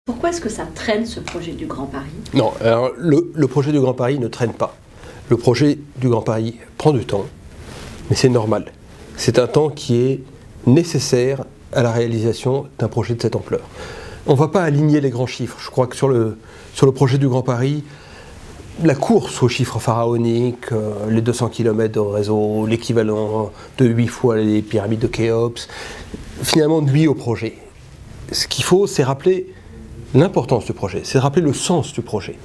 Pourquoi est-ce que ça traîne, ce projet du Grand Paris? Non, alors, le projet du Grand Paris ne traîne pas. Le projet du Grand Paris prend du temps, mais c'est normal. C'est un temps qui est nécessaire à la réalisation d'un projet de cette ampleur. On ne va pas aligner les grands chiffres. Je crois que sur le projet du Grand Paris, la course aux chiffres pharaoniques, les 200 km de réseau, l'équivalent de 8 fois les pyramides de Khéops, finalement nuit au projet. Ce qu'il faut, c'est rappeler l'importance du projet, c'est rappeler le sens du projet,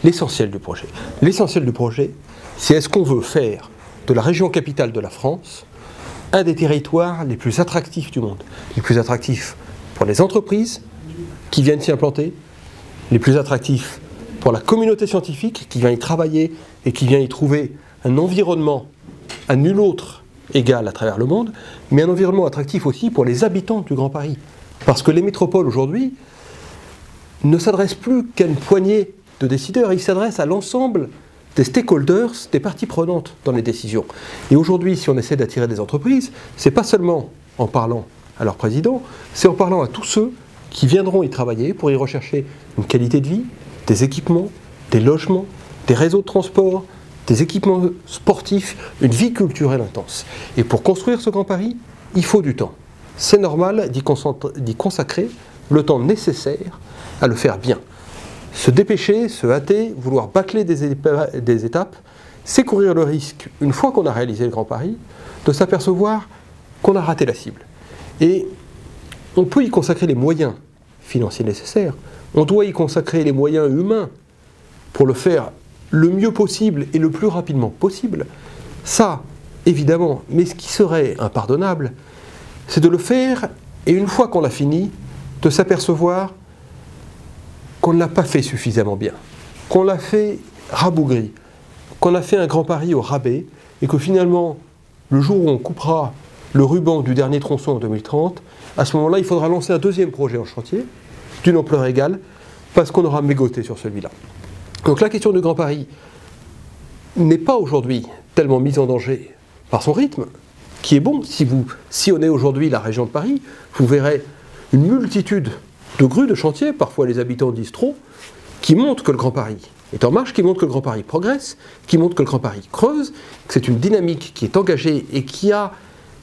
l'essentiel du projet. L'essentiel du projet, c'est est-ce qu'on veut faire de la région capitale de la France un des territoires les plus attractifs du monde, les plus attractifs pour les entreprises qui viennent s'y implanter, les plus attractifs pour la communauté scientifique qui vient y travailler et qui vient y trouver un environnement à nul autre égal à travers le monde, mais un environnement attractif aussi pour les habitants du Grand Paris. Parce que les métropoles aujourd'hui ne s'adressent plus qu'à une poignée de décideurs, ils s'adressent à l'ensemble des stakeholders, des parties prenantes dans les décisions. Et aujourd'hui, si on essaie d'attirer des entreprises, c'est pas seulement en parlant à leur président, c'est en parlant à tous ceux qui viendront y travailler pour y rechercher une qualité de vie, des équipements, des logements, des réseaux de transport, des équipements sportifs, une vie culturelle intense. Et pour construire ce Grand Paris, il faut du temps. C'est normal d'y consacrer le temps nécessaire à le faire bien. Se dépêcher, se hâter, vouloir bâcler des étapes, c'est courir le risque, une fois qu'on a réalisé le Grand Paris, de s'apercevoir qu'on a raté la cible. Et on peut y consacrer les moyens financiers nécessaires, on doit y consacrer les moyens humains pour le faire le mieux possible et le plus rapidement possible. Ça, évidemment, mais ce qui serait impardonnable, c'est de le faire et une fois qu'on l'a fini, de s'apercevoir qu'on ne l'a pas fait suffisamment bien, qu'on l'a fait rabougri, qu'on a fait un Grand Paris au rabais et que finalement, le jour où on coupera le ruban du dernier tronçon en 2030, à ce moment-là, il faudra lancer un deuxième projet en chantier, d'une ampleur égale, parce qu'on aura mégoté sur celui-là. Donc la question du Grand Paris n'est pas aujourd'hui tellement mise en danger par son rythme, qui est bon. Si vous sillonnez aujourd'hui la région de Paris, vous verrez une multitude de grues, de chantiers, parfois les habitants disent trop, qui montrent que le Grand Paris est en marche, qui montrent que le Grand Paris progresse, qui montrent que le Grand Paris creuse, que c'est une dynamique qui est engagée et qui a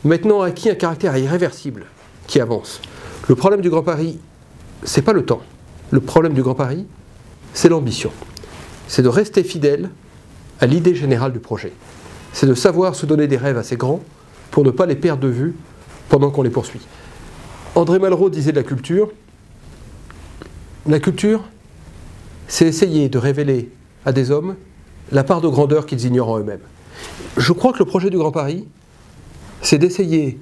maintenant acquis un caractère irréversible, qui avance. Le problème du Grand Paris, c'est pas le temps. Le problème du Grand Paris, c'est l'ambition. C'est de rester fidèle à l'idée générale du projet. C'est de savoir se donner des rêves assez grands pour ne pas les perdre de vue pendant qu'on les poursuit. André Malraux disait de la culture, c'est essayer de révéler à des hommes la part de grandeur qu'ils ignorent en eux-mêmes. Je crois que le projet du Grand Paris, c'est d'essayer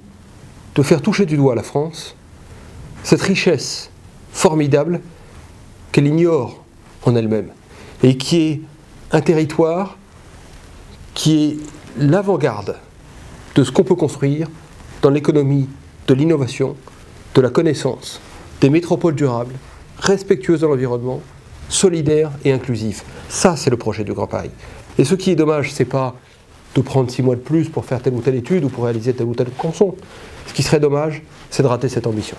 de faire toucher du doigt à la France cette richesse formidable qu'elle ignore en elle-même et qui est un territoire qui est l'avant-garde de ce qu'on peut construire dans l'économie de l'innovation, de la connaissance, des métropoles durables, respectueuses de l'environnement, solidaires et inclusives. Ça, c'est le projet du Grand Paris. Et ce qui est dommage, c'est pas de prendre 6 mois de plus pour faire telle ou telle étude ou pour réaliser tel ou tel tronçon. Ce qui serait dommage, c'est de rater cette ambition.